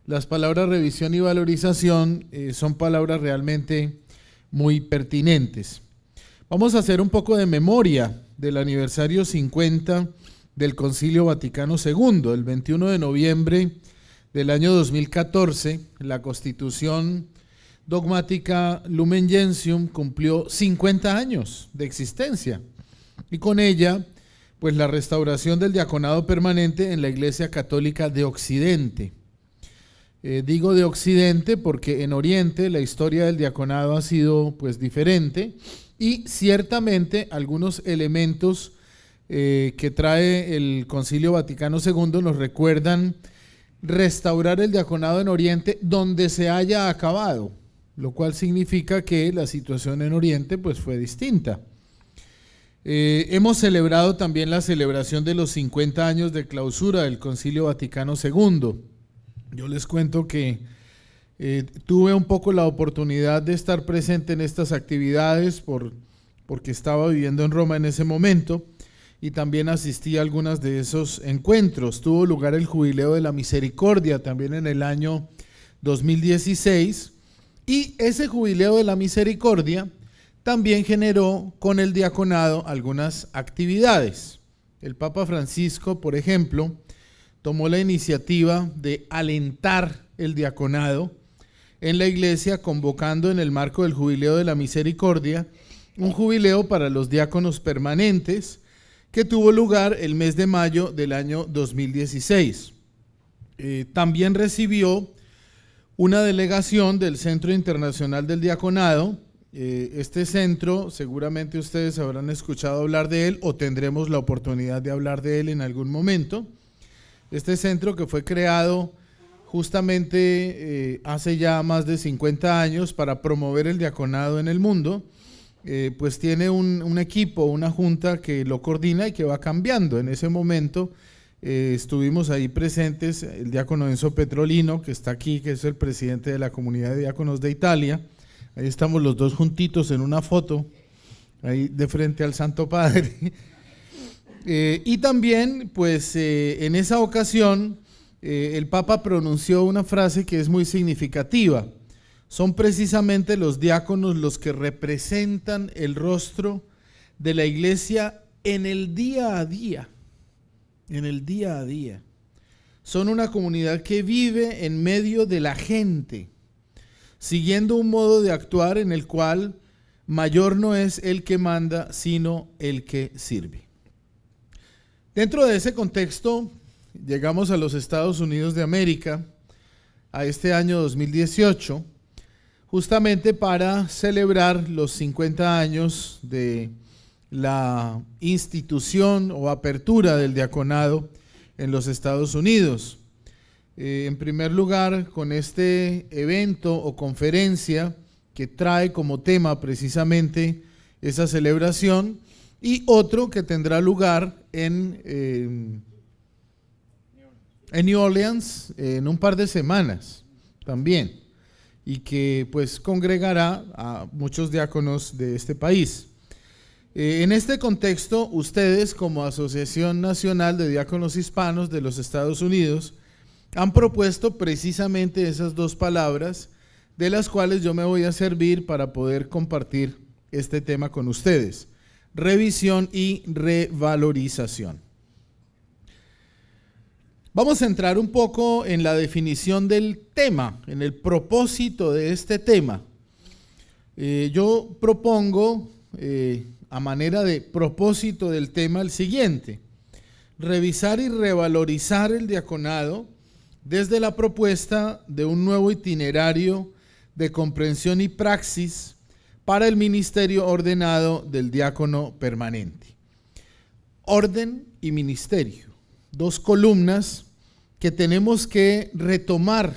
las palabras revisión y valorización son palabras realmente muy pertinentes. Vamos a hacer un poco de memoria del aniversario 50 del Concilio Vaticano II. El 21 de noviembre del año 2014, la Constitución Dogmática Lumen Gentium cumplió 50 años de existencia y con ella, pues la restauración del diaconado permanente en la Iglesia Católica de Occidente. Digo de Occidente porque en Oriente la historia del diaconado ha sido pues diferente y ciertamente algunos elementos que trae el Concilio Vaticano II nos recuerdan restaurar el diaconado en Oriente donde se haya acabado, lo cual significa que la situación en Oriente pues fue distinta. Hemos celebrado también la celebración de los 50 años de clausura del Concilio Vaticano II. Yo les cuento que tuve un poco la oportunidad de estar presente en estas actividades porque estaba viviendo en Roma en ese momento y también asistí a algunos de esos encuentros. Tuvo lugar el Jubileo de la Misericordia también en el año 2016 y ese Jubileo de la Misericordia también generó con el diaconado algunas actividades. El Papa Francisco, por ejemplo, tomó la iniciativa de alentar el diaconado en la iglesia, convocando en el marco del Jubileo de la Misericordia un jubileo para los diáconos permanentes que tuvo lugar el mes de mayo del año 2016. También recibió una delegación del Centro Internacional del Diaconado. Este centro, seguramente ustedes habrán escuchado hablar de él o tendremos la oportunidad de hablar de él en algún momento. Este centro que fue creado justamente hace ya más de 50 años para promover el diaconado en el mundo, pues tiene un equipo, una junta que lo coordina y que va cambiando. En ese momento estuvimos ahí presentes el diácono Enzo Petrolino, que está aquí, que es el presidente de la Comunidad de Diáconos de Italia. Ahí estamos los dos juntitos en una foto, ahí de frente al Santo Padre. Y también, pues en esa ocasión, el Papa pronunció una frase que es muy significativa. Son precisamente los diáconos los que representan el rostro de la iglesia en el día a día. En el día a día. Son una comunidad que vive en medio de la gente, siguiendo un modo de actuar en el cual mayor no es el que manda, sino el que sirve. Dentro de ese contexto, llegamos a los Estados Unidos de América, a este año 2018, justamente para celebrar los 50 años de la institución o apertura del diaconado en los Estados Unidos. En primer lugar, con este evento o conferencia que trae como tema precisamente esa celebración, y otro que tendrá lugar en New Orleans en un par de semanas también, y que pues congregará a muchos diáconos de este país. En este contexto, ustedes como Asociación Nacional de Diáconos Hispanos de los Estados Unidos han propuesto precisamente esas dos palabras, de las cuales yo me voy a servir para poder compartir este tema con ustedes: revisión y revalorización. Vamos a entrar un poco en la definición del tema, en el propósito de este tema. Yo propongo, a manera de propósito del tema, el siguiente: revisar y revalorizar el diaconado desde la propuesta de un nuevo itinerario de comprensión y praxis para el ministerio ordenado del diácono permanente. Orden y ministerio, dos columnas que tenemos que retomar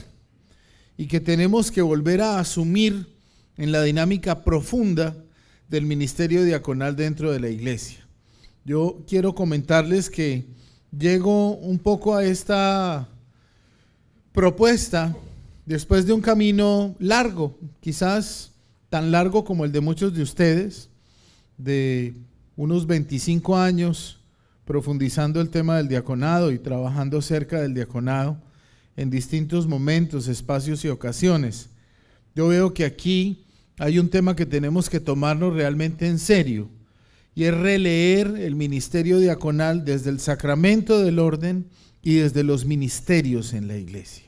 y que tenemos que volver a asumir en la dinámica profunda del ministerio diaconal dentro de la iglesia. Yo quiero comentarles que llego un poco a esta propuesta después de un camino largo, quizás tan largo como el de muchos de ustedes, de unos 25 años profundizando el tema del diaconado y trabajando cerca del diaconado en distintos momentos, espacios y ocasiones. Yo veo que aquí hay un tema que tenemos que tomarnos realmente en serio, y es releer el ministerio diaconal desde el sacramento del orden y desde los ministerios en la iglesia,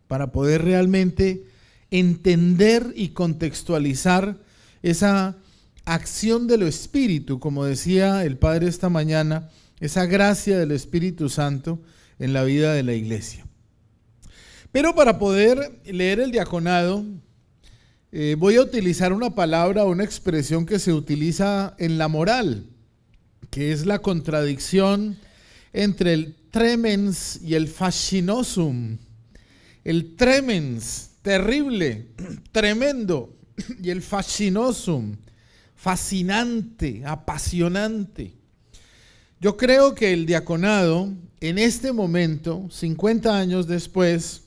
para poder realmente entender y contextualizar esa acción del Espíritu, como decía el Padre esta mañana, esa gracia del Espíritu Santo en la vida de la iglesia. Pero para poder leer el diaconado, voy a utilizar una palabra, una expresión que se utiliza en la moral, que es la contradicción entre el tremens y el fascinosum. El tremens, terrible, tremendo, y el fascinosum, fascinante, apasionante. Yo creo que el diaconado, en este momento, 50 años después,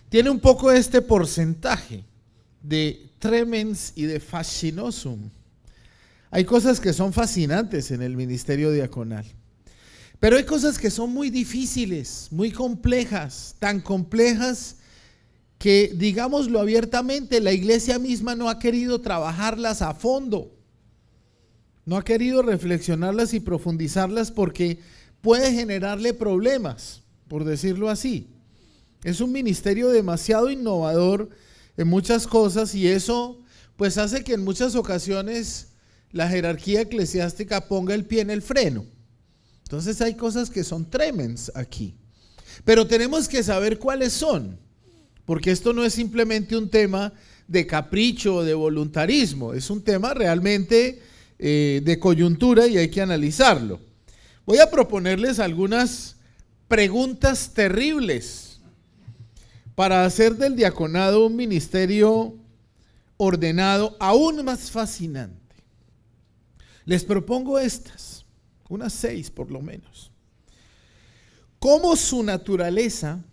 tiene un poco este porcentaje de tremens y de fascinosum. Hay cosas que son fascinantes en el ministerio diaconal, pero hay cosas que son muy difíciles, muy complejas, tan complejas que, digámoslo abiertamente, la iglesia misma no ha querido trabajarlas a fondo, no ha querido reflexionarlas y profundizarlas porque puede generarle problemas, por decirlo así. Es un ministerio demasiado innovador en muchas cosas, y eso pues hace que en muchas ocasiones la jerarquía eclesiástica ponga el pie en el freno. Entonces hay cosas que son tremens aquí, pero tenemos que saber cuáles son, porque esto no es simplemente un tema de capricho o de voluntarismo, es un tema realmente de coyuntura y hay que analizarlo. Voy a proponerles algunas preguntas terribles para hacer del diaconado un ministerio ordenado aún más fascinante. Les propongo estas, unas 6 por lo menos. ¿Cómo su naturaleza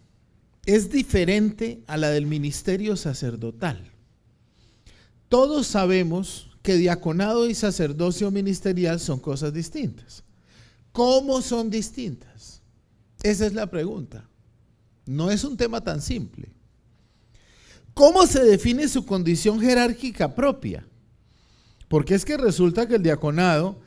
es diferente a la del ministerio sacerdotal? Todos sabemos que diaconado y sacerdocio ministerial son cosas distintas. ¿Cómo son distintas? Esa es la pregunta. No es un tema tan simple. ¿Cómo se define su condición jerárquica propia? Porque es que resulta que el diaconado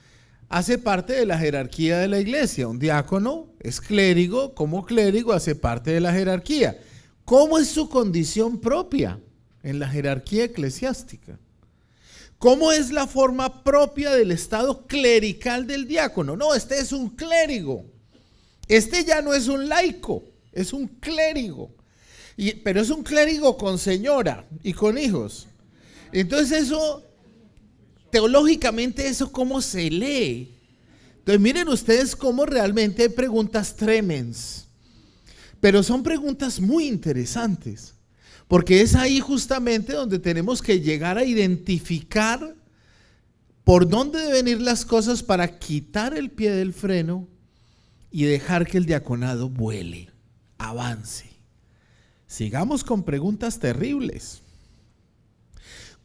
hace parte de la jerarquía de la iglesia. Un diácono es clérigo, como clérigo hace parte de la jerarquía. ¿Cómo es su condición propia en la jerarquía eclesiástica? ¿Cómo es la forma propia del estado clerical del diácono? No, este es un clérigo. Este ya no es un laico, es un clérigo. Pero es un clérigo con señora y con hijos. Entonces eso, teológicamente, ¿eso cómo se lee? Entonces miren ustedes cómo realmente hay preguntas tremens. Pero son preguntas muy interesantes. Porque es ahí justamente donde tenemos que llegar a identificar por dónde deben ir las cosas para quitar el pie del freno y dejar que el diaconado vuele, avance. Sigamos con preguntas terribles.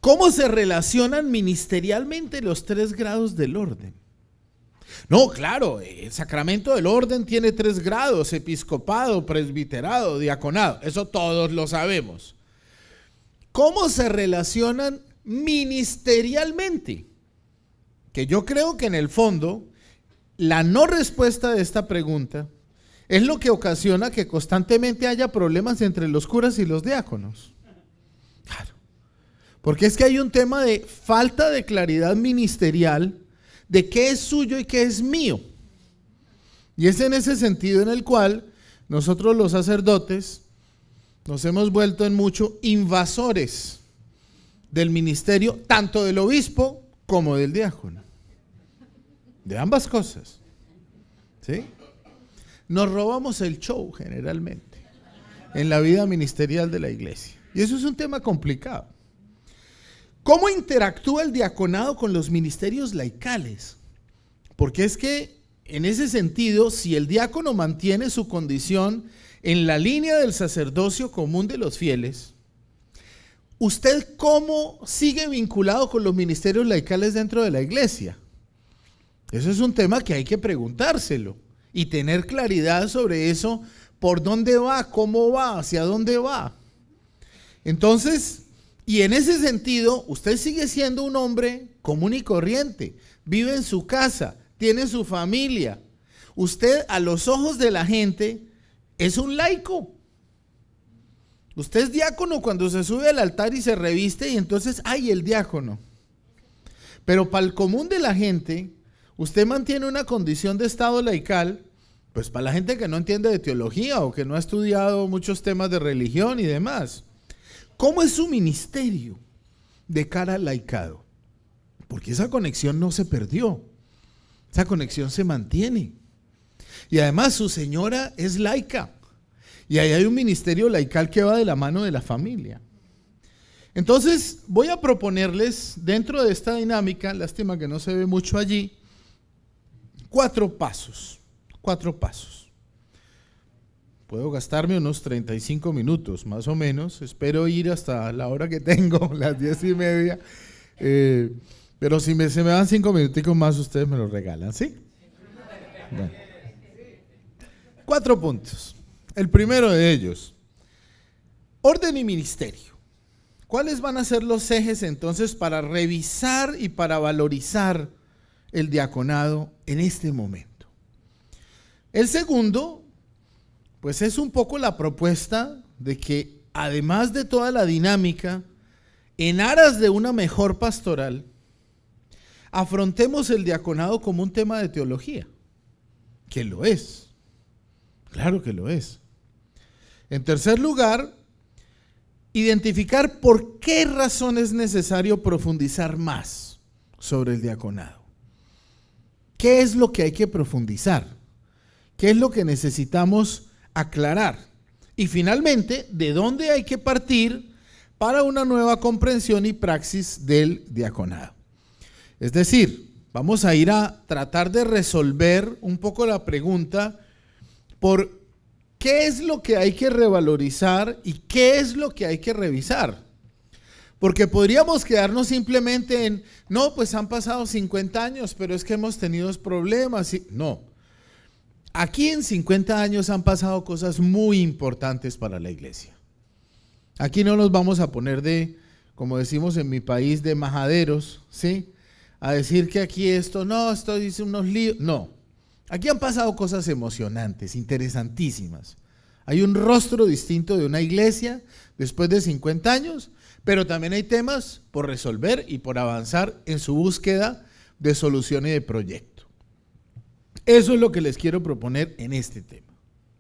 ¿Cómo se relacionan ministerialmente los 3 grados del orden? No, claro, el sacramento del orden tiene 3 grados: episcopado, presbiterado, diaconado. Eso todos lo sabemos. ¿Cómo se relacionan ministerialmente? Que yo creo que en el fondo la no respuesta de esta pregunta es lo que ocasiona que constantemente haya problemas entre los curas y los diáconos. Claro, porque es que hay un tema de falta de claridad ministerial de qué es suyo y qué es mío. Y es en ese sentido en el cual nosotros los sacerdotes nos hemos vuelto en mucho invasores del ministerio, tanto del obispo como del diácono. De ambas cosas. ¿Sí? Nos robamos el show generalmente en la vida ministerial de la iglesia. Y eso es un tema complicado. ¿Cómo interactúa el diaconado con los ministerios laicales? Porque es que en ese sentido, si el diácono mantiene su condición en la línea del sacerdocio común de los fieles, ¿usted cómo sigue vinculado con los ministerios laicales dentro de la iglesia? Eso es un tema que hay que preguntárselo y tener claridad sobre eso por dónde va, cómo va, hacia dónde va. Entonces, y en ese sentido, usted sigue siendo un hombre común y corriente, vive en su casa, tiene su familia. Usted, a los ojos de la gente, es un laico. Usted es diácono cuando se sube al altar y se reviste y entonces, ¡ay, el diácono! Pero para el común de la gente, usted mantiene una condición de estado laical, pues para la gente que no entiende de teología o que no ha estudiado muchos temas de religión y demás. ¿Cómo es su ministerio de cara al laicado? Porque esa conexión no se perdió, esa conexión se mantiene. Y además su señora es laica. Y ahí hay un ministerio laical que va de la mano de la familia. Entonces voy a proponerles dentro de esta dinámica, lástima que no se ve mucho allí, 4 pasos. Puedo gastarme unos 35 minutos más o menos, espero ir hasta la hora que tengo, las 10:30, pero si se me van 5 minuticos más ustedes me los regalan, ¿sí? Bueno. 4 puntos. El primero de ellos, orden y ministerio. ¿Cuáles van a ser los ejes entonces para revisar y para valorizar el diaconado en este momento? El segundo, pues es un poco la propuesta de que además de toda la dinámica, en aras de una mejor pastoral, afrontemos el diaconado como un tema de teología, que lo es, claro que lo es. En tercer lugar, identificar por qué razón es necesario profundizar más sobre el diaconado. ¿Qué es lo que hay que profundizar? ¿Qué es lo que necesitamos aclarar? Y finalmente, ¿de dónde hay que partir para una nueva comprensión y praxis del diaconado? Es decir, vamos a ir a tratar de resolver un poco la pregunta por qué es lo que hay que revalorizar y qué es lo que hay que revisar. Porque podríamos quedarnos simplemente en, no, pues han pasado 50 años, pero es que hemos tenido problemas. No. Aquí en 50 años han pasado cosas muy importantes para la iglesia. Aquí no nos vamos a poner de, como decimos en mi país, de majaderos, ¿sí? A decir que aquí esto dice unos líos. No, aquí han pasado cosas emocionantes, interesantísimas. Hay un rostro distinto de una iglesia después de 50 años, pero también hay temas por resolver y por avanzar en su búsqueda de solución y de proyecto. Eso es lo que les quiero proponer en este tema,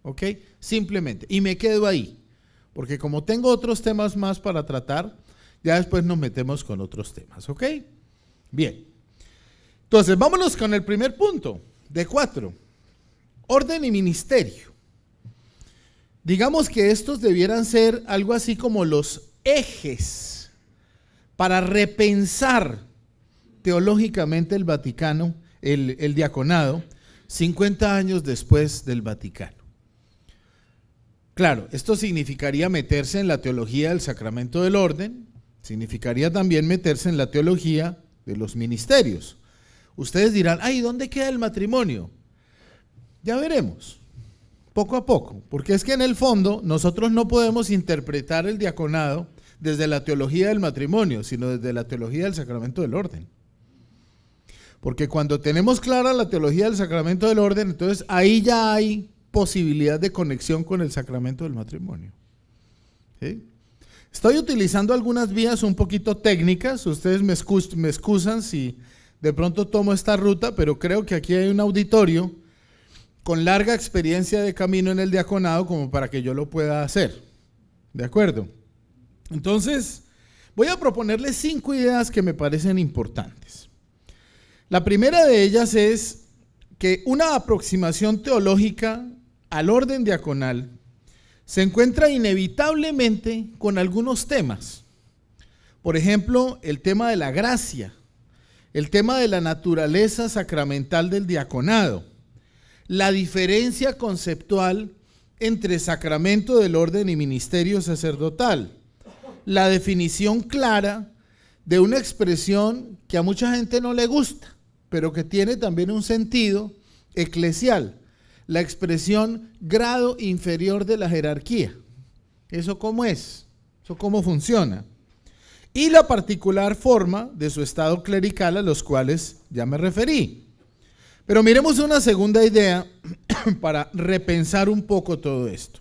¿ok? Simplemente, y me quedo ahí, porque como tengo otros temas más para tratar, ya después nos metemos con otros temas, ¿ok? Bien, entonces vámonos con el primer punto, de 4, orden y ministerio. Digamos que estos debieran ser algo así como los ejes para repensar teológicamente el Vaticano, el diaconado, 50 años después del Vaticano. Claro, esto significaría meterse en la teología del sacramento del orden, significaría también meterse en la teología de los ministerios. Ustedes dirán, ay, ¿dónde queda el matrimonio? Ya veremos, poco a poco, porque es que en el fondo nosotros no podemos interpretar el diaconado desde la teología del matrimonio, sino desde la teología del sacramento del orden. Porque cuando tenemos clara la teología del sacramento del orden, entonces ahí ya hay posibilidad de conexión con el sacramento del matrimonio. ¿Sí? Estoy utilizando algunas vías un poquito técnicas, ustedes me excusan si de pronto tomo esta ruta, pero creo que aquí hay un auditorio con larga experiencia de camino en el diaconado como para que yo lo pueda hacer. ¿De acuerdo? Entonces, voy a proponerles 5 ideas que me parecen importantes. La primera de ellas es que una aproximación teológica al orden diaconal se encuentra inevitablemente con algunos temas. Por ejemplo, el tema de la gracia, el tema de la naturaleza sacramental del diaconado, la diferencia conceptual entre sacramento del orden y ministerio sacerdotal, la definición clara de una expresión que a mucha gente no le gusta, pero que tiene también un sentido eclesial, la expresión grado inferior de la jerarquía. ¿Eso cómo es? ¿Eso cómo funciona? Y la particular forma de su estado clerical a los cuales ya me referí. Pero miremos una segunda idea para repensar un poco todo esto.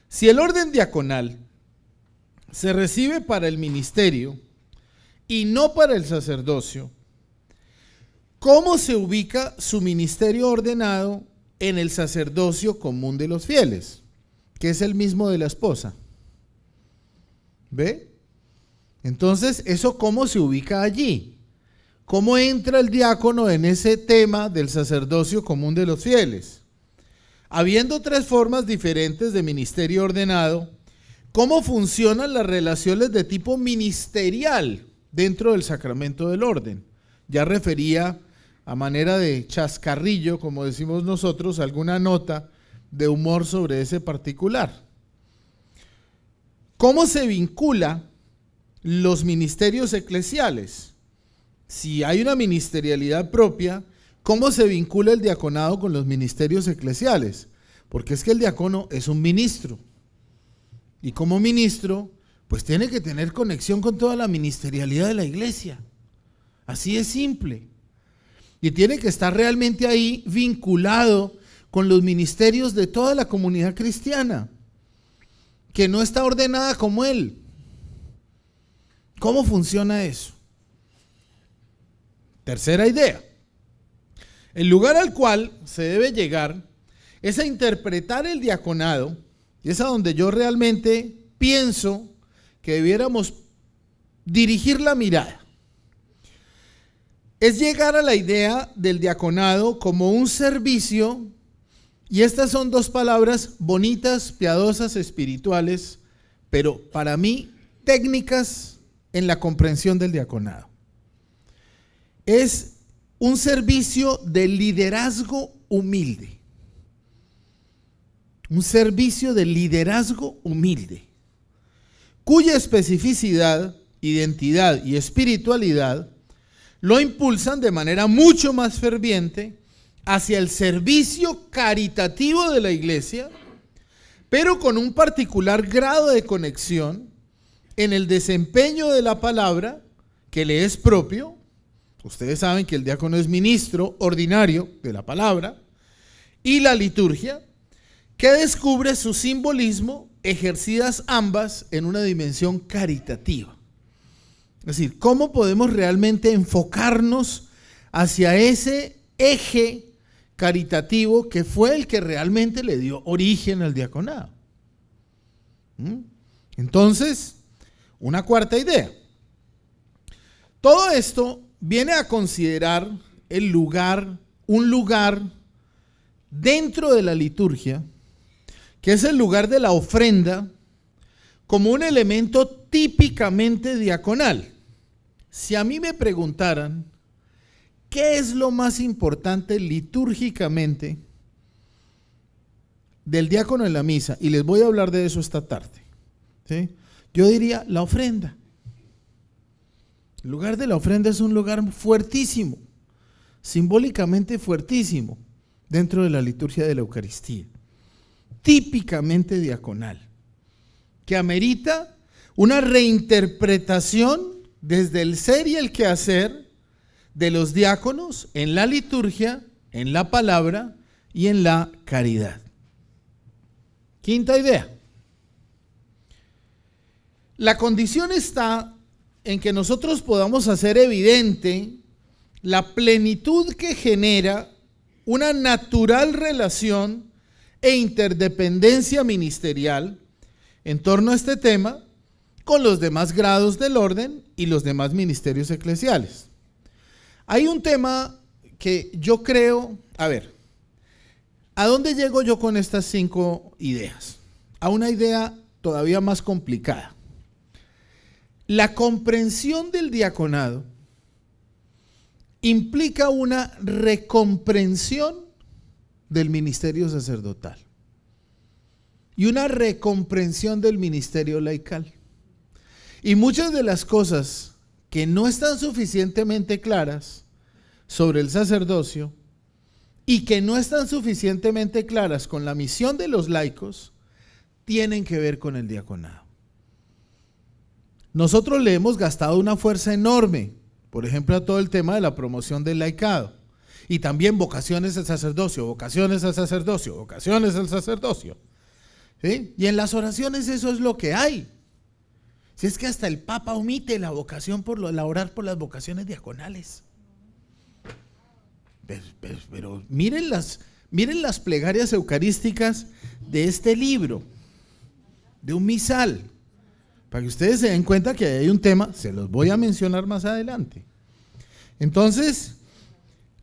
Si el orden diaconal se recibe para el ministerio y no para el sacerdocio, ¿cómo se ubica su ministerio ordenado en el sacerdocio común de los fieles, que es el mismo de la esposa? ¿Ve? Entonces, ¿eso cómo se ubica allí? ¿Cómo entra el diácono en ese tema del sacerdocio común de los fieles? Habiendo tres formas diferentes de ministerio ordenado, ¿cómo funcionan las relaciones de tipo ministerial dentro del sacramento del orden? Ya refería a manera de chascarrillo, como decimos nosotros, alguna nota de humor sobre ese particular. ¿Cómo se vincula los ministerios eclesiales? Si hay una ministerialidad propia, ¿cómo se vincula el diaconado con los ministerios eclesiales? Porque es que el diácono es un ministro. Y como ministro, pues tiene que tener conexión con toda la ministerialidad de la iglesia. Así es simple. Y tiene que estar realmente ahí vinculado con los ministerios de toda la comunidad cristiana, que no está ordenada como él. ¿Cómo funciona eso? Tercera idea. El lugar al cual se debe llegar es a interpretar el diaconado, y es a donde yo realmente pienso que debiéramos dirigir la mirada. Es llegar a la idea del diaconado como un servicio, y estas son dos palabras bonitas, piadosas, espirituales, pero para mí técnicas en la comprensión del diaconado. Es un servicio de liderazgo humilde. Un servicio de liderazgo humilde, cuya especificidad, identidad y espiritualidad lo impulsan de manera mucho más ferviente hacia el servicio caritativo de la iglesia, pero con un particular grado de conexión en el desempeño de la palabra que le es propio. Ustedes saben que el diácono es ministro ordinario de la palabra, y la liturgia, que descubre su simbolismo, ejercidas ambas en una dimensión caritativa. Es decir, ¿cómo podemos realmente enfocarnos hacia ese eje caritativo que fue el que realmente le dio origen al diaconado? Entonces, una cuarta idea. Todo esto viene a considerar un lugar dentro de la liturgia, que es el lugar de la ofrenda, como un elemento típicamente diaconal. Si a mí me preguntaran, ¿qué es lo más importante litúrgicamente del diácono en la misa? Y les voy a hablar de eso esta tarde, ¿sí? Yo diría la ofrenda. El lugar de la ofrenda es un lugar fuertísimo, simbólicamente fuertísimo, dentro de la liturgia de la Eucaristía, típicamente diaconal, que amerita una reinterpretación desde el ser y el quehacer de los diáconos en la liturgia, en la palabra y en la caridad. Quinta idea. La condición está en que nosotros podamos hacer evidente la plenitud que genera una natural relación e interdependencia ministerial en torno a este tema con los demás grados del orden y los demás ministerios eclesiales. Hay un tema que yo creo, ¿a dónde llego yo con estas 5 ideas? A una idea todavía más complicada. La comprensión del diaconado implica una recomprensión del ministerio sacerdotal y una recomprensión del ministerio laical. Y muchas de las cosas que no están suficientemente claras sobre el sacerdocio y que no están suficientemente claras con la misión de los laicos, tienen que ver con el diaconado. Nosotros le hemos gastado una fuerza enorme, por ejemplo, a todo el tema de la promoción del laicado, y también vocaciones al sacerdocio, vocaciones al sacerdocio, vocaciones al sacerdocio. ¿Sí? Y en las oraciones eso es lo que hay. Si es que hasta el Papa omite la vocación la orar por las vocaciones diaconales. Pero miren las plegarias eucarísticas de este libro, de un misal, para que ustedes se den cuenta que hay un tema, se los voy a mencionar más adelante. Entonces,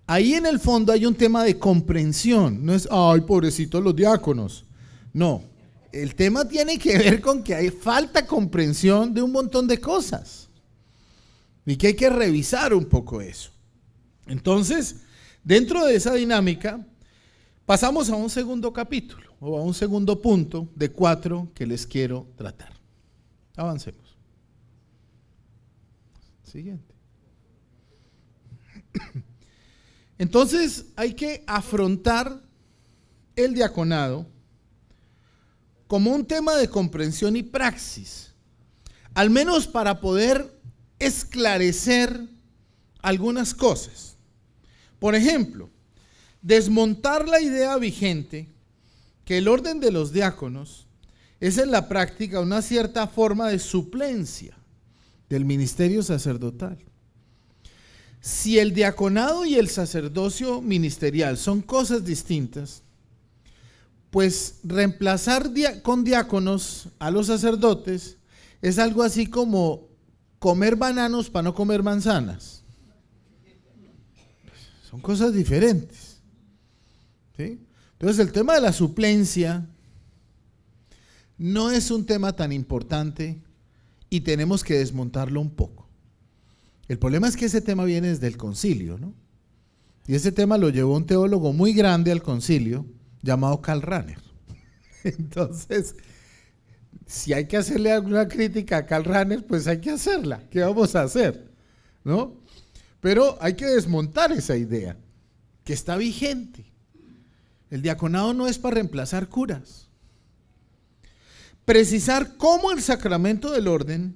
ahí en el fondo hay un tema de comprensión, no es, ay, pobrecitos los diáconos, no, el tema tiene que ver con que hay falta comprensión de un montón de cosas y que hay que revisar un poco eso. Entonces, dentro de esa dinámica, pasamos a un segundo capítulo o a un segundo punto de 4 que les quiero tratar. Avancemos. Siguiente. Entonces, hay que afrontar el diaconado como un tema de comprensión y praxis, al menos para poder esclarecer algunas cosas. Por ejemplo, desmontar la idea vigente que el orden de los diáconos es en la práctica una cierta forma de suplencia del ministerio sacerdotal. Si el diaconado y el sacerdocio ministerial son cosas distintas, pues reemplazar con diáconos a los sacerdotes es algo así como comer bananos para no comer manzanas. Son cosas diferentes. ¿Sí? Entonces el tema de la suplencia no es un tema tan importante y tenemos que desmontarlo un poco. El problema es que ese tema viene desde el concilio, ¿no? Y ese tema lo llevó un teólogo muy grande al concilio llamado Karl Rahner. Entonces, si hay que hacerle alguna crítica a Karl Rahner, pues hay que hacerla. ¿Qué vamos a hacer? ¿No? Pero hay que desmontar esa idea que está vigente. El diaconado no es para reemplazar curas. Precisar cómo el sacramento del orden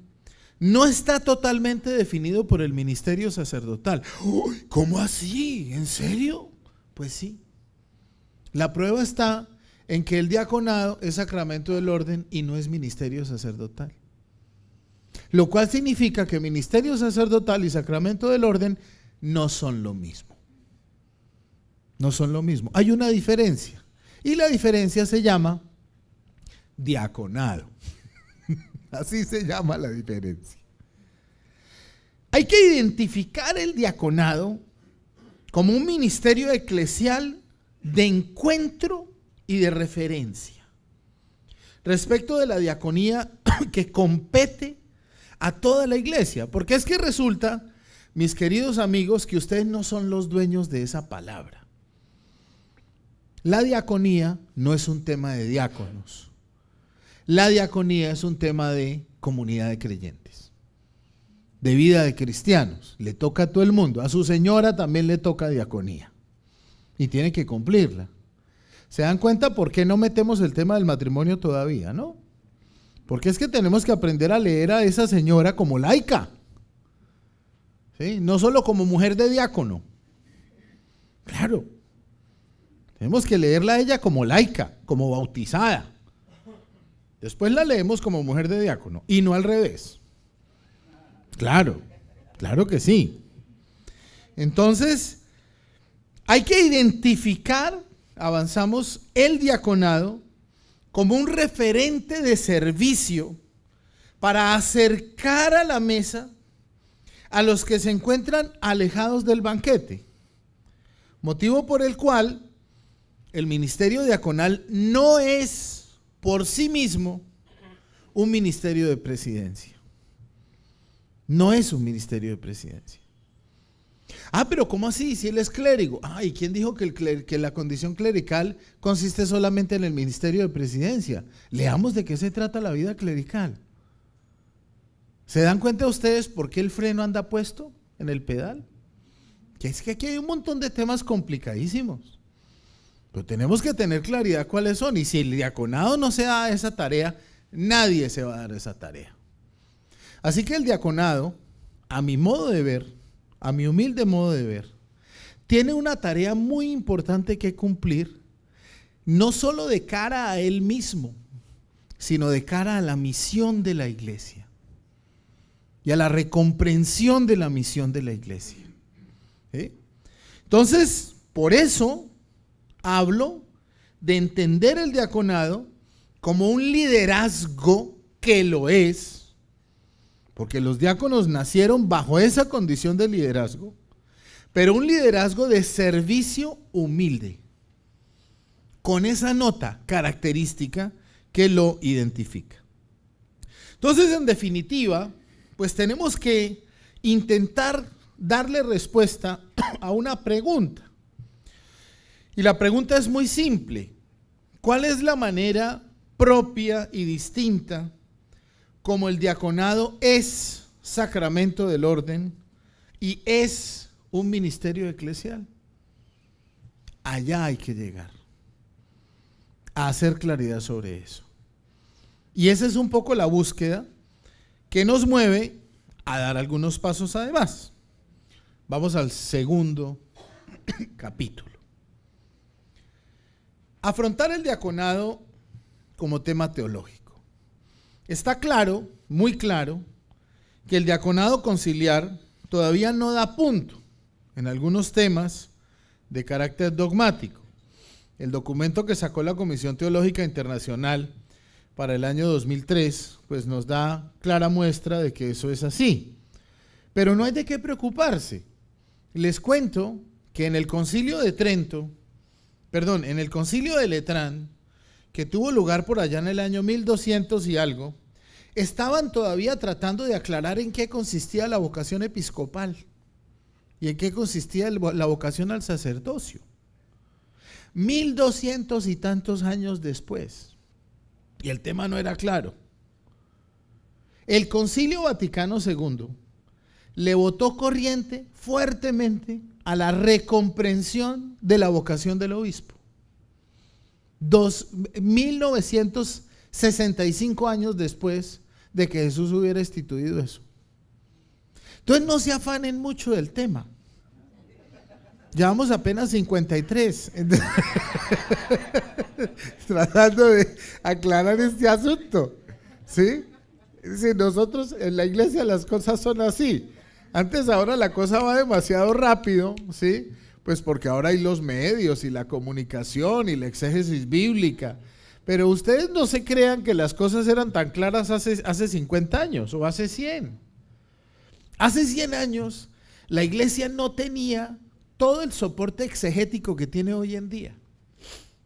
no está totalmente definido por el ministerio sacerdotal. ¿Cómo así? ¿En serio? Pues sí. La prueba está en que el diaconado es sacramento del orden y no es ministerio sacerdotal. Lo cual significa que ministerio sacerdotal y sacramento del orden no son lo mismo. No son lo mismo. Hay una diferencia. Y la diferencia se llama diaconado. Así se llama la diferencia. Hay que identificar el diaconado como un ministerio eclesial de encuentro y de referencia respecto de la diaconía que compete a toda la iglesia, porque es que resulta, mis queridos amigos, que ustedes no son los dueños de esa palabra. La diaconía no es un tema de diáconos, la diaconía es un tema de comunidad de creyentes, de vida de cristianos, le toca a todo el mundo, a su señora también le toca diaconía y tiene que cumplirla. ¿Se dan cuenta por qué no metemos el tema del matrimonio todavía, no? Porque es que tenemos que aprender a leer a esa señora como laica, ¿sí? No solo como mujer de diácono. Claro, tenemos que leerla a ella como laica, como bautizada. Después la leemos como mujer de diácono y no al revés. Claro, claro que sí. Entonces, hay que identificar, avanzamos, el diaconado como un referente de servicio para acercar a la mesa a los que se encuentran alejados del banquete. Motivo por el cual el ministerio diaconal no es por sí mismo un ministerio de presidencia. No es un ministerio de presidencia. Ah, pero ¿cómo así? Si él es clérigo. Ah, ¿y quién dijo que la condición clerical consiste solamente en el ministerio de presidencia? Leamos de qué se trata la vida clerical. ¿Se dan cuenta ustedes por qué el freno anda puesto en el pedal? Que es que aquí hay un montón de temas complicadísimos. Pero tenemos que tener claridad cuáles son. Y si el diaconado no se da esa tarea, nadie se va a dar esa tarea. Así que el diaconado, a mi modo de ver, a mi humilde modo de ver, tiene una tarea muy importante que cumplir, no solo de cara a él mismo, sino de cara a la misión de la iglesia y a la recomprensión de la misión de la iglesia. ¿Sí? Entonces, por eso hablo de entender el diaconado como un liderazgo que lo es, porque los diáconos nacieron bajo esa condición de liderazgo, pero un liderazgo de servicio humilde, con esa nota característica que lo identifica. Entonces, en definitiva, pues tenemos que intentar darle respuesta a una pregunta. Y la pregunta es muy simple. ¿Cuál es la manera propia y distinta como el diaconado es sacramento del orden y es un ministerio eclesial? Allá hay que llegar a hacer claridad sobre eso. Y esa es un poco la búsqueda que nos mueve a dar algunos pasos además. Vamos al segundo capítulo. Afrontar el diaconado como tema teológico. Está claro, muy claro, que el diaconado conciliar todavía no da punto en algunos temas de carácter dogmático. El documento que sacó la Comisión Teológica Internacional para el año 2003, pues nos da clara muestra de que eso es así. Pero no hay de qué preocuparse. Les cuento que en el Concilio de en el Concilio de Letrán, que tuvo lugar por allá en el año 1200 y algo, estaban todavía tratando de aclarar en qué consistía la vocación episcopal y en qué consistía la vocación al sacerdocio. 1200 y tantos años después, y el tema no era claro. El Concilio Vaticano II le botó corriente fuertemente a la recomprensión de la vocación del obispo. 1965 años después de que Jesús hubiera instituido eso. Entonces no se afanen mucho del tema. Llevamos apenas 53 tratando de aclarar este asunto, ¿sí? Si nosotros en la iglesia las cosas son así. Antes, ahora la cosa va demasiado rápido, ¿sí? Pues porque ahora hay los medios y la comunicación y la exégesis bíblica. Pero ustedes no se crean que las cosas eran tan claras hace 50 años o hace 100. Hace 100 años la iglesia no tenía todo el soporte exegético que tiene hoy en día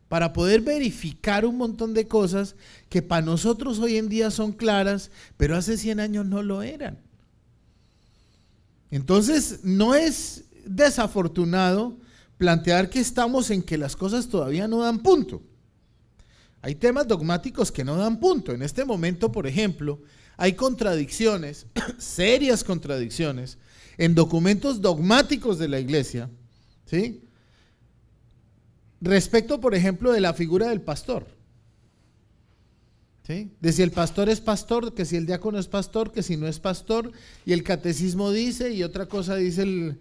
para poder verificar un montón de cosas que para nosotros hoy en día son claras, pero hace 100 años no lo eran. Entonces, no es desafortunado plantear que estamos en que las cosas todavía no dan punto. Hay temas dogmáticos que no dan punto. En este momento, por ejemplo, hay contradicciones, serias contradicciones, en documentos dogmáticos de la iglesia, ¿sí? Respecto, por ejemplo, de la figura del pastor. ¿Sí? De si el pastor es pastor, que si el diácono es pastor, que si no es pastor, y el catecismo dice, y otra cosa dice el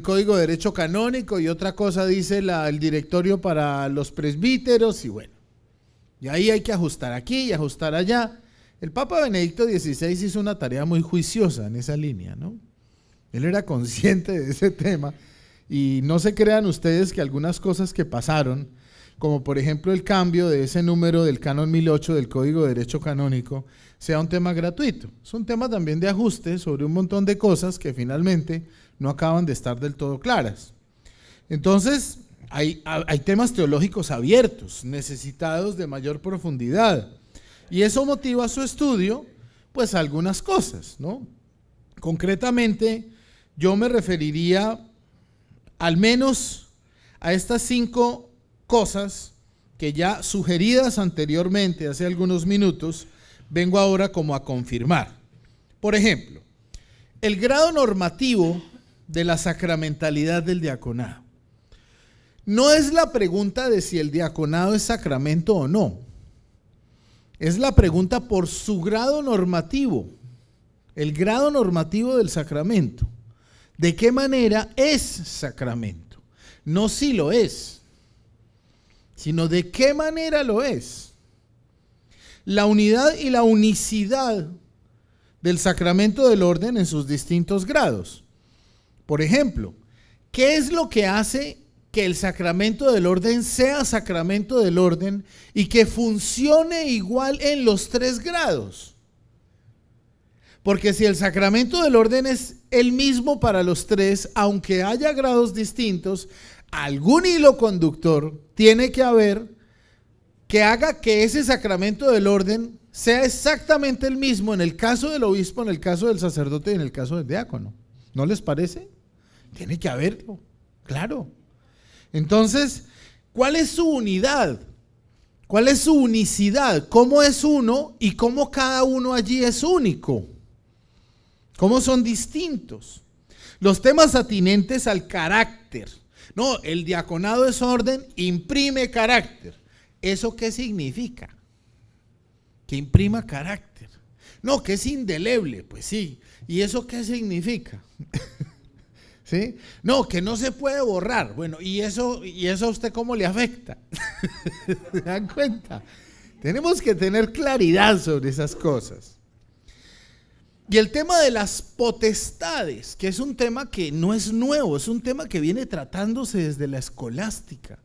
Código de Derecho Canónico, y otra cosa dice el directorio para los presbíteros, y bueno, y ahí hay que ajustar aquí y ajustar allá. El Papa Benedicto XVI hizo una tarea muy juiciosa en esa línea, ¿no? Él era consciente de ese tema, y no se crean ustedes que algunas cosas que pasaron, como por ejemplo el cambio de ese número del canon 1008 del Código de Derecho Canónico, sea un tema gratuito. Es un tema también de ajuste sobre un montón de cosas que finalmente no acaban de estar del todo claras. Entonces, hay temas teológicos abiertos, necesitados de mayor profundidad, y eso motiva su estudio, pues a algunas cosas, ¿no? Concretamente, yo me referiría al menos a estas 5 cosas que ya sugeridas anteriormente, hace algunos minutos, vengo ahora como a confirmar. Por ejemplo, el grado normativo de la sacramentalidad del diaconado. no es la pregunta de si el diaconado es sacramento o no. Es la pregunta por su grado normativo, el grado normativo del sacramento. ¿De qué manera es sacramento? No si lo es, sino de qué manera lo es. La unidad y la unicidad del sacramento del orden en sus distintos grados. Por ejemplo, ¿qué es lo que hace que el sacramento del orden sea sacramento del orden y que funcione igual en los 3 grados? Porque si el sacramento del orden es el mismo para los 3, aunque haya grados distintos, algún hilo conductor tiene que haber que haga que ese sacramento del orden sea exactamente el mismo en el caso del obispo, en el caso del sacerdote y en el caso del diácono. ¿No les parece? Tiene que haberlo, claro. Entonces, ¿cuál es su unidad? ¿Cuál es su unicidad? ¿Cómo es uno y cómo cada uno allí es único? ¿Cómo son distintos? Los temas atinentes al carácter. No, el diaconado es orden, imprime carácter. ¿Eso qué significa? Que imprima carácter. No, que es indeleble. Pues sí. ¿Y eso qué significa? ¿Sí? No, que no se puede borrar. Bueno, ¿y eso a usted cómo le afecta? ¿Se dan cuenta? Tenemos que tener claridad sobre esas cosas. Y el tema de las potestades, que es un tema que no es nuevo, es un tema que viene tratándose desde la escolástica.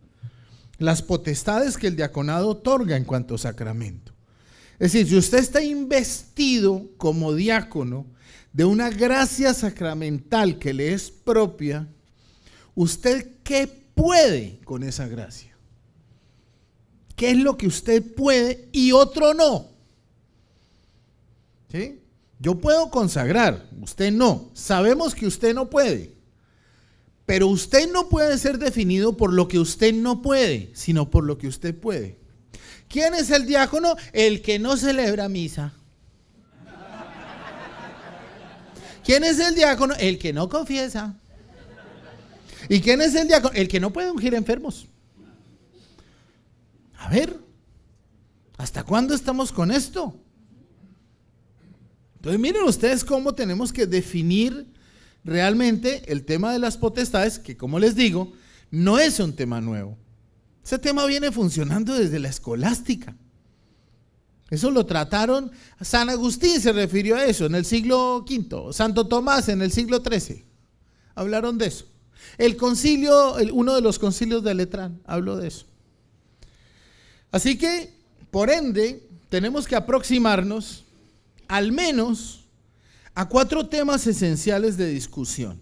Las potestades que el diaconado otorga en cuanto a sacramento. Es decir, si usted está investido como diácono de una gracia sacramental que le es propia, ¿usted qué puede con esa gracia? ¿Qué es lo que usted puede y otro no? ¿Sí? Yo puedo consagrar, usted no. Sabemos que usted no puede. Pero usted no puede ser definido por lo que usted no puede, sino por lo que usted puede. ¿Quién es el diácono? El que no celebra misa. ¿Quién es el diácono? El que no confiesa. ¿Y quién es el diácono? El que no puede ungir enfermos. A ver, ¿hasta cuándo estamos con esto? Entonces miren ustedes cómo tenemos que definir realmente el tema de las potestades, que como les digo, no es un tema nuevo. Ese tema viene funcionando desde la escolástica. Eso lo trataron, San Agustín se refirió a eso en el siglo V, Santo Tomás en el siglo XIII, hablaron de eso. El concilio, uno de los concilios de Letrán, habló de eso. Así que, por ende, tenemos que aproximarnos al menos a 4 temas esenciales de discusión,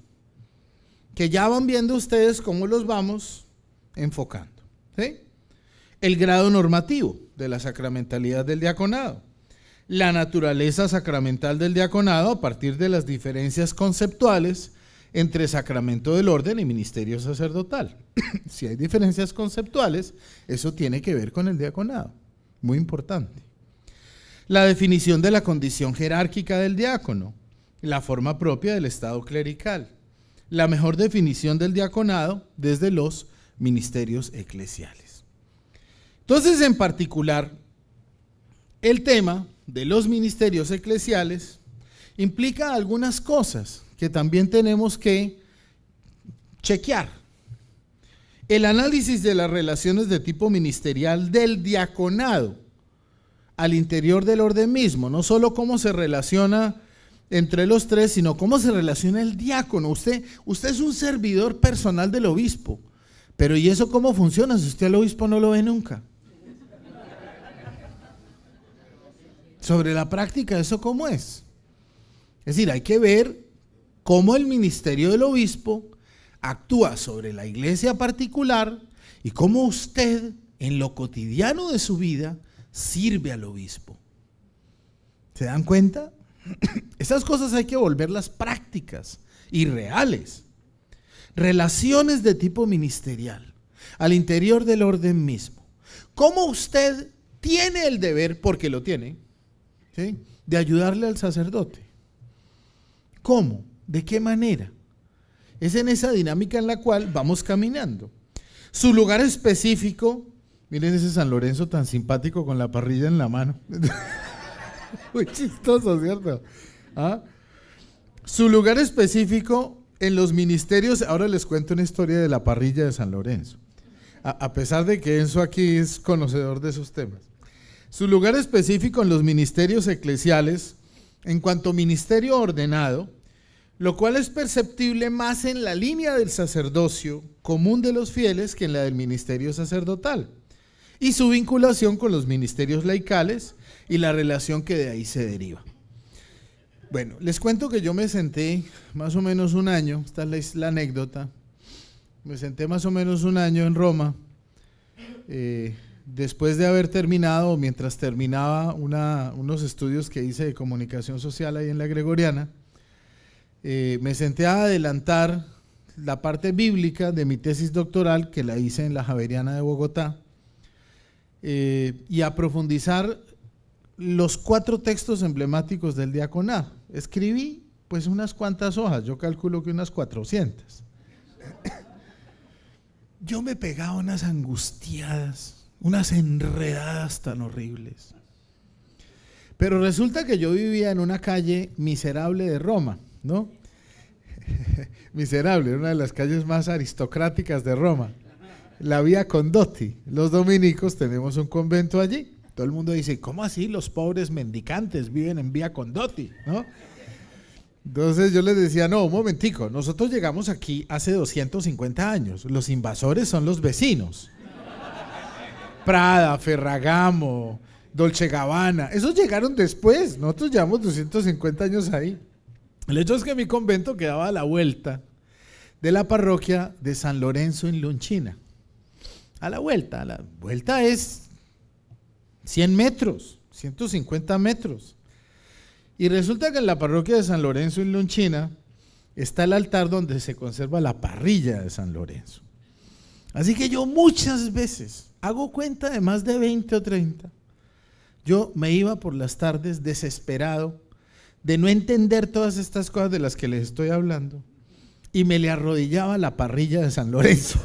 que ya van viendo ustedes cómo los vamos enfocando. ¿Sí? El grado normativo de la sacramentalidad del diaconado, la naturaleza sacramental del diaconado a partir de las diferencias conceptuales entre sacramento del orden y ministerio sacerdotal. Si hay diferencias conceptuales, eso tiene que ver con el diaconado, muy importante. La definición de la condición jerárquica del diácono, la forma propia del estado clerical, la mejor definición del diaconado desde los ministerios eclesiales. Entonces, en particular, el tema de los ministerios eclesiales implica algunas cosas que también tenemos que chequear. El análisis de las relaciones de tipo ministerial del diaconado al interior del orden mismo, no solo cómo se relaciona entre los 3, sino cómo se relaciona el diácono. Usted es un servidor personal del obispo, pero ¿y eso cómo funciona si usted al obispo no lo ve nunca? Sobre la práctica, ¿eso cómo es? Es decir, hay que ver cómo el ministerio del obispo actúa sobre la iglesia particular y cómo usted, en lo cotidiano de su vida, sirve al obispo. ¿Se dan cuenta? Esas cosas hay que volverlas prácticas y reales. Relaciones de tipo ministerial al interior del orden mismo. ¿Cómo usted tiene el deber, porque lo tiene, ¿sí?, de ayudarle al sacerdote? ¿Cómo? ¿De qué manera? Es en esa dinámica en la cual vamos caminando. Su lugar específico, miren ese San Lorenzo tan simpático con la parrilla en la mano. Muy chistoso, ¿cierto? ¿Ah? Su lugar específico en los ministerios, ahora les cuento una historia de la parrilla de San Lorenzo, a pesar de que Enzo aquí es conocedor de esos temas. Su lugar específico en los ministerios eclesiales, en cuanto a ministerio ordenado, lo cual es perceptible más en la línea del sacerdocio común de los fieles que en la del ministerio sacerdotal, y su vinculación con los ministerios laicales y la relación que de ahí se deriva. Bueno, les cuento que yo me senté más o menos un año, esta es la anécdota, me senté más o menos un año en Roma, después de haber terminado, mientras terminaba unos estudios que hice de comunicación social ahí en la Gregoriana, me senté a adelantar la parte bíblica de mi tesis doctoral, que la hice en la Javeriana de Bogotá, y a profundizar los 4 textos emblemáticos del diaconado. Escribí pues unas cuantas hojas, yo calculo que unas 400. Yo me pegaba unas angustiadas, unas enredadas tan horribles. Pero resulta que yo vivía en una calle miserable de Roma, ¿no? Miserable, una de las calles más aristocráticas de Roma, la Vía Condotti. Los dominicos tenemos un convento allí. Todo el mundo dice, ¿cómo así los pobres mendicantes viven en Vía Condotti? ¿No? Entonces yo les decía, no, un momentico, nosotros llegamos aquí hace 250 años, los invasores son los vecinos. Prada, Ferragamo, Dolce Gabbana, esos llegaron después, nosotros llevamos 250 años ahí. El hecho es que mi convento quedaba a la vuelta de la parroquia de San Lorenzo en Lonchina. A la vuelta es 100 metros, 150 metros. Y resulta que en la parroquia de San Lorenzo en Lonchina está el altar donde se conserva la parrilla de San Lorenzo. Así que yo muchas veces, hago cuenta de más de 20 o 30, yo me iba por las tardes desesperado de no entender todas estas cosas de las que les estoy hablando y me le arrodillaba a la parrilla de San Lorenzo.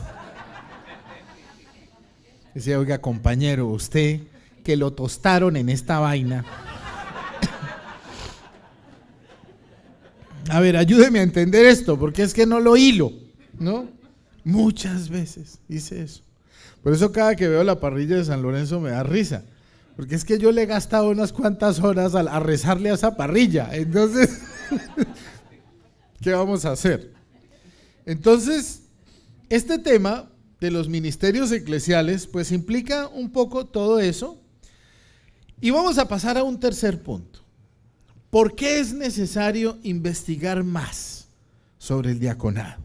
Decía, oiga compañero, usted que lo tostaron en esta vaina, a ver, ayúdeme a entender esto, porque es que no lo hilo, ¿no? Muchas veces hice eso. Por eso cada que veo la parrilla de San Lorenzo me da risa, porque es que yo le he gastado unas cuantas horas a rezarle a esa parrilla. Entonces, ¿qué vamos a hacer? Entonces, este tema de los ministerios eclesiales, pues implica un poco todo eso. Y vamos a pasar a un tercer punto. ¿Por qué es necesario investigar más sobre el diaconado?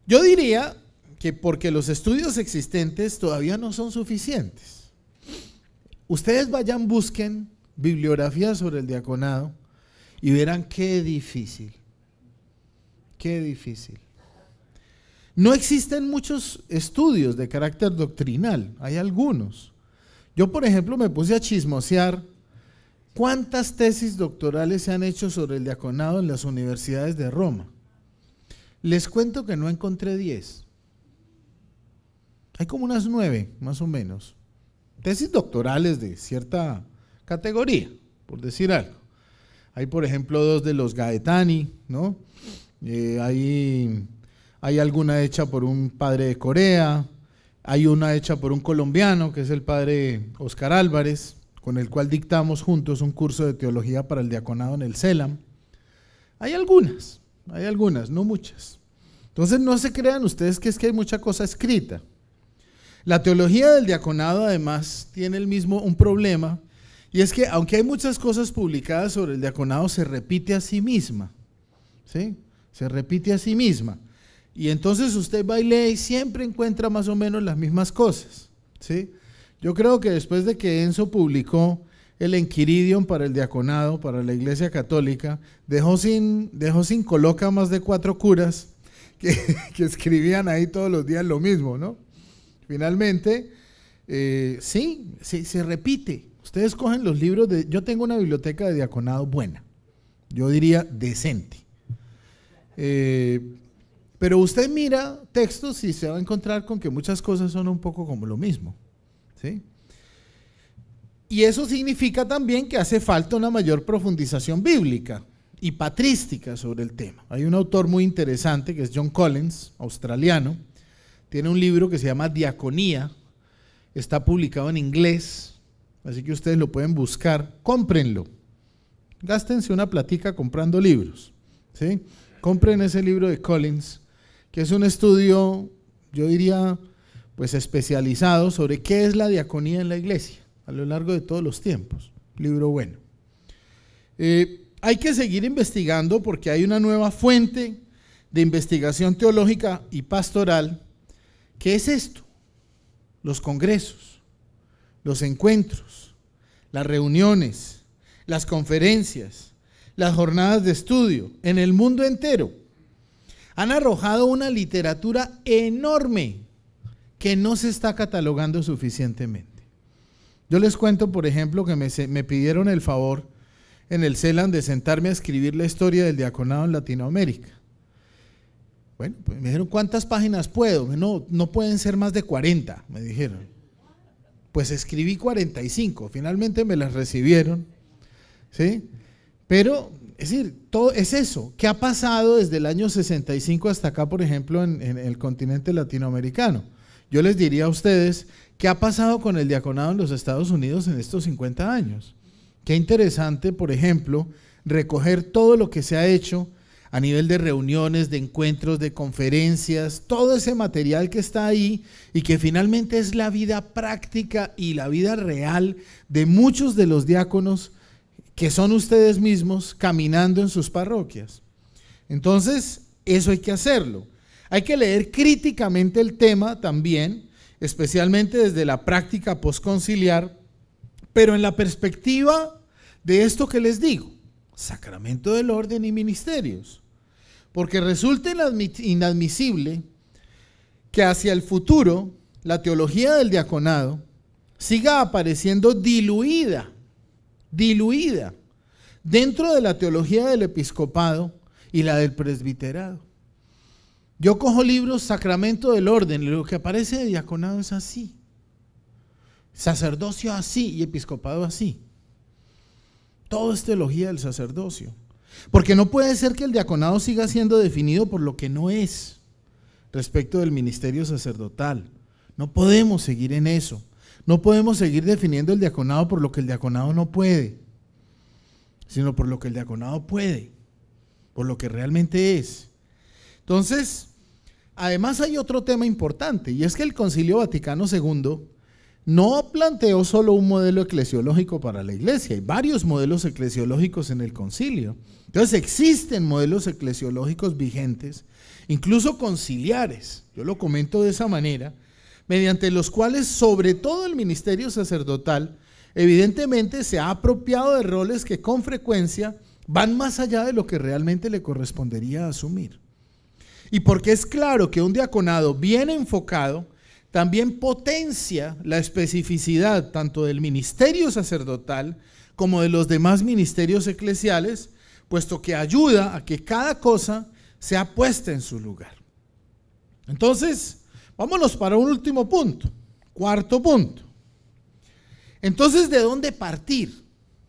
Yo diría que porque los estudios existentes todavía no son suficientes. Ustedes vayan, busquen bibliografía sobre el diaconado y verán qué difícil. Qué difícil. No existen muchos estudios de carácter doctrinal, hay algunos. Yo, por ejemplo, me puse a chismosear cuántas tesis doctorales se han hecho sobre el diaconado en las universidades de Roma. Les cuento que no encontré 10. Hay como unas 9, más o menos. Tesis doctorales de cierta categoría, por decir algo. Hay, por ejemplo, 2 de los Gaetani, ¿no? Hay alguna hecha por un padre de Corea, hay una hecha por un colombiano, que es el padre Oscar Álvarez, con el cual dictamos juntos un curso de teología para el diaconado en el CELAM. Hay algunas, no muchas. Entonces no se crean ustedes que es que hay mucha cosa escrita. La teología del diaconado además tiene un problema, y es que aunque hay muchas cosas publicadas sobre el diaconado, se repite a sí misma, ¿sí? Se repite a sí misma. Y entonces usted va y lee y siempre encuentra más o menos las mismas cosas, ¿sí? Yo creo que después de que Enzo publicó el Enquiridion para el diaconado, para la Iglesia Católica, dejó sin coloca más de 4 curas que escribían ahí todos los días lo mismo, ¿no? Finalmente, sí, se repite. Ustedes cogen los libros yo tengo una biblioteca de diaconado buena, yo diría decente. Pero usted mira textos y se va a encontrar con que muchas cosas son un poco como lo mismo, ¿sí? Y eso significa también que hace falta una mayor profundización bíblica y patrística sobre el tema. Hay un autor muy interesante que es John Collins, australiano, tiene un libro que se llama Diaconía, está publicado en inglés, así que ustedes lo pueden buscar, cómprenlo, gástense una platica comprando libros, ¿sí? Compren ese libro de Collins, que es un estudio, yo diría, pues especializado sobre qué es la diaconía en la iglesia a lo largo de todos los tiempos. Libro bueno. Hay que seguir investigando porque hay una nueva fuente de investigación teológica y pastoral. ¿Qué es esto? Los congresos, los encuentros, las reuniones, las conferencias, las jornadas de estudio en el mundo entero han arrojado una literatura enorme que no se está catalogando suficientemente. Yo les cuento, por ejemplo, que me pidieron el favor en el CELAN de sentarme a escribir la historia del diaconado en Latinoamérica. Bueno, pues me dijeron, ¿cuántas páginas puedo? No pueden ser más de 40, me dijeron. Pues escribí 45, finalmente me las recibieron, ¿sí? Pero, es decir, todo es eso. ¿Qué ha pasado desde el año 65 hasta acá, por ejemplo, en el continente latinoamericano? Yo les diría a ustedes, ¿qué ha pasado con el diaconado en los Estados Unidos en estos 50 años? Qué interesante, por ejemplo, recoger todo lo que se ha hecho a nivel de reuniones, de encuentros, de conferencias, todo ese material que está ahí y que finalmente es la vida práctica y la vida real de muchos de los diáconos que son ustedes mismos caminando en sus parroquias. Entonces, eso hay que hacerlo. Hay que leer críticamente el tema también, especialmente desde la práctica posconciliar, pero en la perspectiva de esto que les digo, sacramento del orden y ministerios. Porque resulta inadmisible que hacia el futuro la teología del diaconado siga apareciendo diluida dentro de la teología del episcopado y la del presbiterado. Yo cojo libros, sacramento del orden, y lo que aparece de diaconado es así, sacerdocio así y episcopado así. Todo es teología del sacerdocio, porque no puede ser que el diaconado siga siendo definido por lo que no es respecto del ministerio sacerdotal. No podemos seguir en eso, no podemos seguir definiendo el diaconado por lo que el diaconado no puede, sino por lo que el diaconado puede, por lo que realmente es. Entonces, además hay otro tema importante, y es que el Concilio Vaticano II no planteó solo un modelo eclesiológico para la iglesia, hay varios modelos eclesiológicos en el concilio. Entonces existen modelos eclesiológicos vigentes, incluso conciliares, yo lo comento de esa manera, mediante los cuales sobre todo el ministerio sacerdotal evidentemente se ha apropiado de roles que con frecuencia van más allá de lo que realmente le correspondería asumir. Y porque es claro que un diaconado bien enfocado también potencia la especificidad tanto del ministerio sacerdotal como de los demás ministerios eclesiales, puesto que ayuda a que cada cosa sea puesta en su lugar. Entonces, vámonos para un último punto, cuarto punto. Entonces, ¿de dónde partir?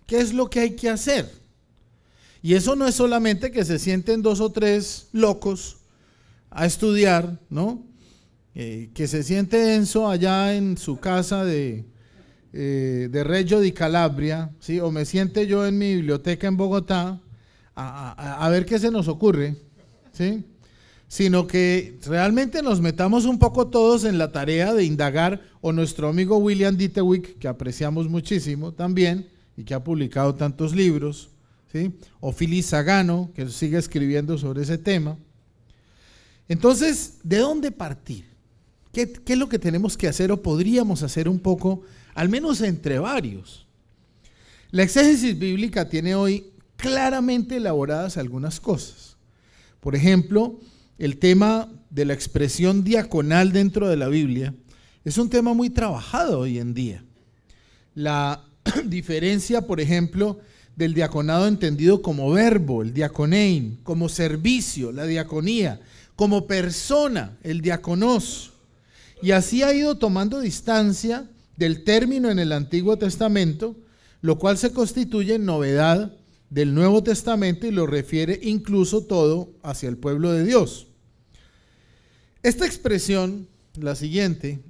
¿Qué es lo que hay que hacer? Y eso no es solamente que se sienten 2 o 3 locos a estudiar, ¿no? Que se siente Enzo allá en su casa de Reggio di Calabria, ¿sí? O me siente yo en mi biblioteca en Bogotá a ver qué se nos ocurre, ¿sí? Sino que realmente nos metamos un poco todos en la tarea de indagar, o nuestro amigo William Dietewick, que apreciamos muchísimo también y que ha publicado tantos libros, ¿sí? O Phyllis Sagano, que sigue escribiendo sobre ese tema. Entonces, ¿de dónde partir? ¿Qué es lo que tenemos que hacer o podríamos hacer un poco, al menos entre varios? La exégesis bíblica tiene hoy claramente elaboradas algunas cosas. Por ejemplo, el tema de la expresión diaconal dentro de la Biblia es un tema muy trabajado hoy en día. La diferencia, por ejemplo, del diaconado entendido como verbo, el diaconein, como servicio, la diaconía, como persona, el diaconos, y así ha ido tomando distancia del término en el Antiguo Testamento, lo cual se constituye en novedad del Nuevo Testamento y lo refiere incluso todo hacia el pueblo de Dios. Esta expresión, la siguiente,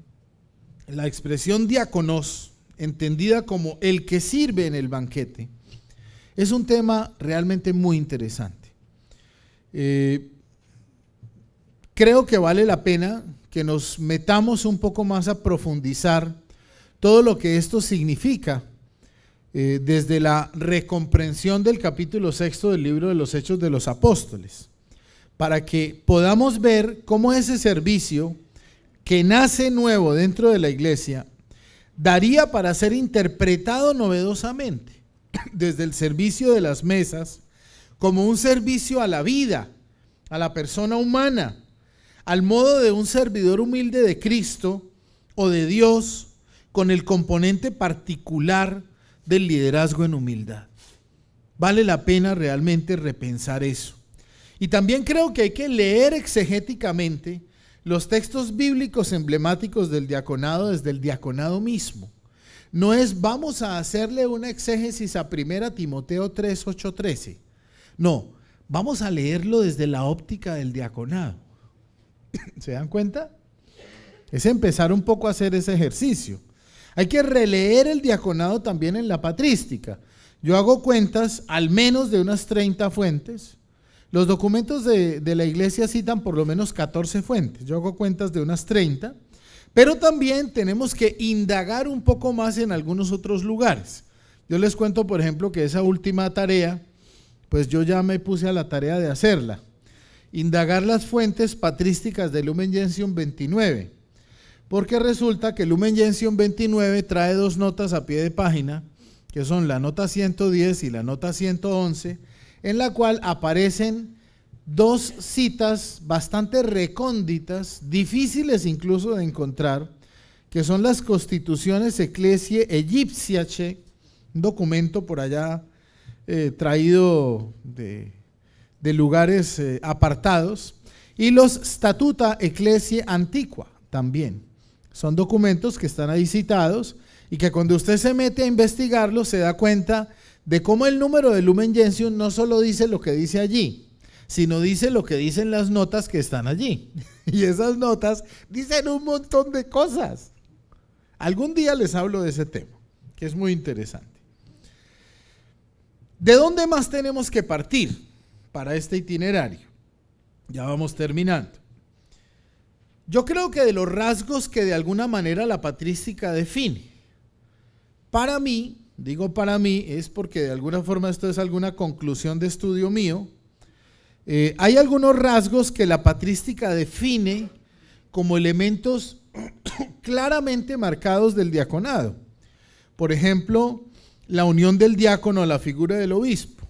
la expresión diáconos, entendida como el que sirve en el banquete, es un tema realmente muy interesante. Creo que vale la pena que nos metamos un poco más a profundizar todo lo que esto significa desde la recomprensión del capítulo 6 del libro de los Hechos de los Apóstoles, para que podamos ver cómo ese servicio que nace nuevo dentro de la iglesia daría para ser interpretado novedosamente desde el servicio de las mesas como un servicio a la vida, a la persona humana, al modo de un servidor humilde de Cristo o de Dios, con el componente particular del liderazgo en humildad. Vale la pena realmente repensar eso. Y también creo que hay que leer exegéticamente los textos bíblicos emblemáticos del diaconado desde el diaconado mismo. No es vamos a hacerle una exégesis a 1 Timoteo 3, 8, 13. No, vamos a leerlo desde la óptica del diaconado. ¿Se dan cuenta? Es empezar un poco a hacer ese ejercicio. Hay que releer el diaconado también en la patrística. Yo hago cuentas al menos de unas 30 fuentes. Los documentos de la iglesia citan por lo menos 14 fuentes. Yo hago cuentas de unas 30, pero también tenemos que indagar un poco más en algunos otros lugares. Yo les cuento, por ejemplo, que esa última tarea, pues yo ya me puse a la tarea de hacerla. Indagar las fuentes patrísticas de Lumen Gentium 29, porque resulta que Lumen Gentium 29 trae dos notas a pie de página, que son la nota 110 y la nota 111, en la cual aparecen dos citas bastante recónditas, difíciles incluso de encontrar, que son las Constituciones Ecclesiae Egyptiae, un documento por allá traído de lugares apartados, y los Statuta Ecclesiae Antiqua también. Son documentos que están ahí citados y que cuando usted se mete a investigarlos se da cuenta de cómo el número de Lumen Gentium no solo dice lo que dice allí, sino dice lo que dicen las notas que están allí. Y esas notas dicen un montón de cosas. Algún día les hablo de ese tema, que es muy interesante. ¿De dónde más tenemos que partir para este itinerario? Ya vamos terminando. Yo creo que de los rasgos que de alguna manera la patrística define. Para mí, digo para mí, es porque de alguna forma esto es alguna conclusión de estudio mío. Hay algunos rasgos que la patrística define como elementos claramente marcados del diaconado. Por ejemplo, la unión del diácono a la figura del obispo.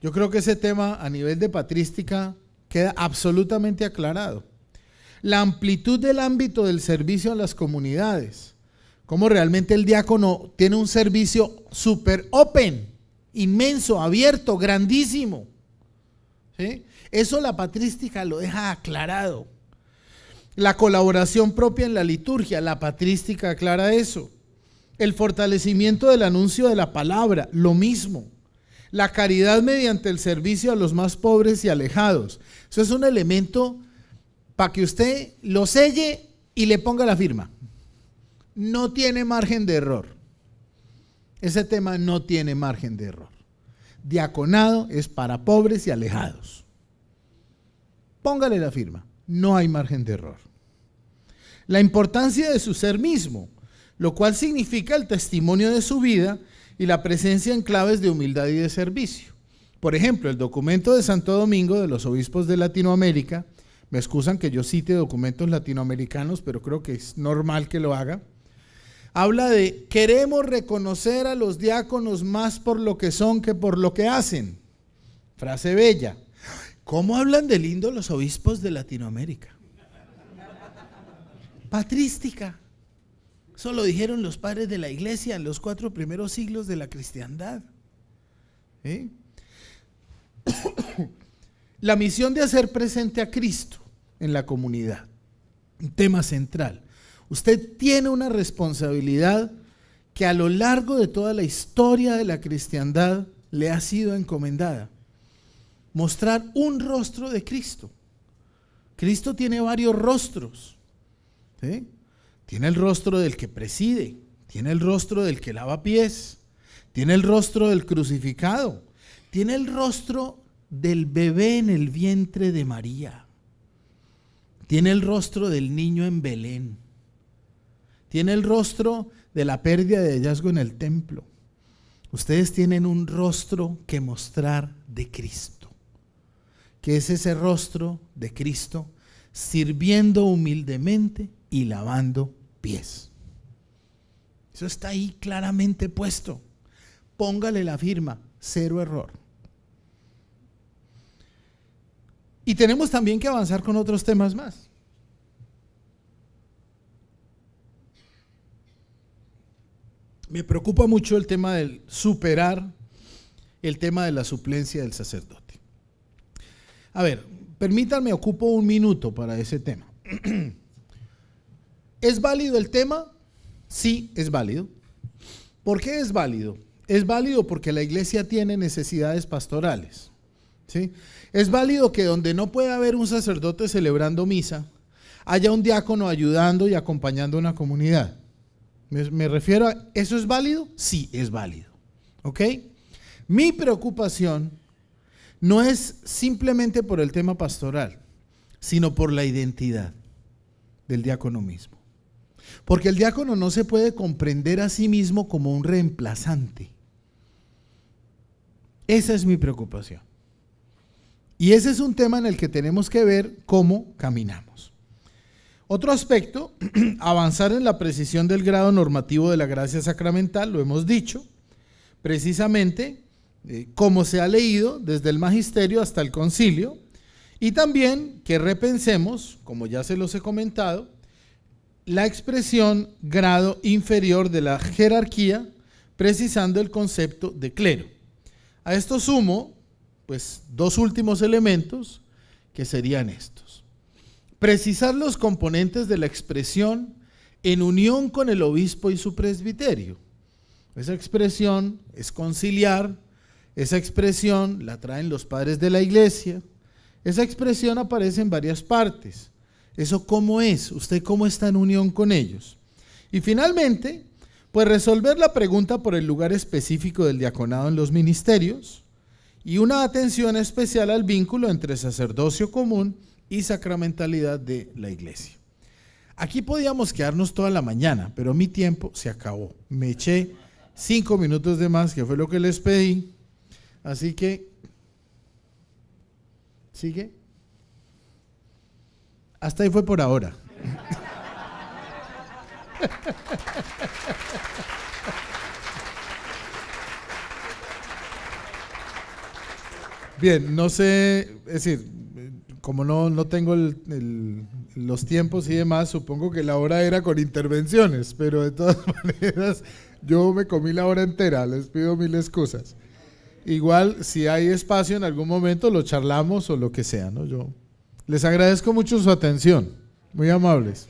Yo creo que ese tema a nivel de patrística queda absolutamente aclarado. La amplitud del ámbito del servicio a las comunidades. Cómo realmente el diácono tiene un servicio súper open, inmenso, abierto, grandísimo. ¿Sí? Eso la patrística lo deja aclarado. La colaboración propia en la liturgia, la patrística aclara eso. El fortalecimiento del anuncio de la palabra, lo mismo. La caridad mediante el servicio a los más pobres y alejados. Eso es un elemento para que usted lo selle y le ponga la firma. No tiene margen de error. Ese tema no tiene margen de error. Diaconado es para pobres y alejados. Póngale la firma. No hay margen de error. La importancia de su ser mismo, lo cual significa el testimonio de su vida y la presencia en claves de humildad y de servicio. Por ejemplo, el documento de Santo Domingo de los obispos de Latinoamérica, me excusan que yo cite documentos latinoamericanos, pero creo que es normal que lo haga, habla de queremos reconocer a los diáconos más por lo que son que por lo que hacen. Frase bella. ¿Cómo hablan de lindo los obispos de Latinoamérica? Patrística. Eso lo dijeron los padres de la iglesia en los 4 primeros siglos de la cristiandad. ¿Sí? La misión de hacer presente a Cristo en la comunidad. Un tema central. Usted tiene una responsabilidad que a lo largo de toda la historia de la cristiandad le ha sido encomendada. Mostrar un rostro de Cristo. Cristo tiene varios rostros, ¿sí? Tiene el rostro del que preside, tiene el rostro del que lava pies, tiene el rostro del crucificado, tiene el rostro del bebé en el vientre de María, tiene el rostro del niño en Belén, tiene el rostro de la pérdida de hallazgo en el templo. Ustedes tienen un rostro que mostrar de Cristo, que es ese rostro de Cristo sirviendo humildemente y lavando pies. Eso está ahí claramente puesto. Póngale la firma, 0 error. Y tenemos también que avanzar con otros temas más. Me preocupa mucho el tema del superar el tema de la suplencia del sacerdote. A ver, permítanme, ocupo un minuto para ese tema. ¿Es válido el tema? Sí, es válido. ¿Por qué es válido? Es válido porque la iglesia tiene necesidades pastorales, ¿sí? Es válido que donde no pueda haber un sacerdote celebrando misa, haya un diácono ayudando y acompañando a una comunidad. ¿Me refiero a eso? ¿Es válido? Sí, es válido. ¿Ok? Mi preocupación no es simplemente por el tema pastoral, sino por la identidad del diácono mismo. Porque el diácono no se puede comprender a sí mismo como un reemplazante. Esa es mi preocupación. Y ese es un tema en el que tenemos que ver cómo caminamos. Otro aspecto, avanzar en la precisión del grado normativo de la gracia sacramental, lo hemos dicho, precisamente como se ha leído desde el magisterio hasta el concilio, y también que repensemos, como ya se los he comentado, la expresión grado inferior de la jerarquía, precisando el concepto de clero. A esto sumo, pues, 2 últimos elementos que serían estos. Precisar los componentes de la expresión en unión con el obispo y su presbiterio. Esa expresión es conciliar, esa expresión la traen los padres de la iglesia, esa expresión aparece en varias partes. ¿Eso cómo es? ¿Usted cómo está en unión con ellos? Y finalmente, pues resolver la pregunta por el lugar específico del diaconado en los ministerios y una atención especial al vínculo entre sacerdocio común y sacramentalidad de la iglesia. Aquí podíamos quedarnos toda la mañana, pero mi tiempo se acabó. Me eché 5 minutos de más, que fue lo que les pedí. Así que, ¿sigue? Hasta ahí fue por ahora. Bien, no sé, es decir, como no tengo los tiempos y demás, supongo que la hora era con intervenciones, pero de todas maneras yo me comí la hora entera, les pido 1000 excusas. Igual, si hay espacio en algún momento, lo charlamos o lo que sea, ¿no? Yo les agradezco mucho su atención, muy amables.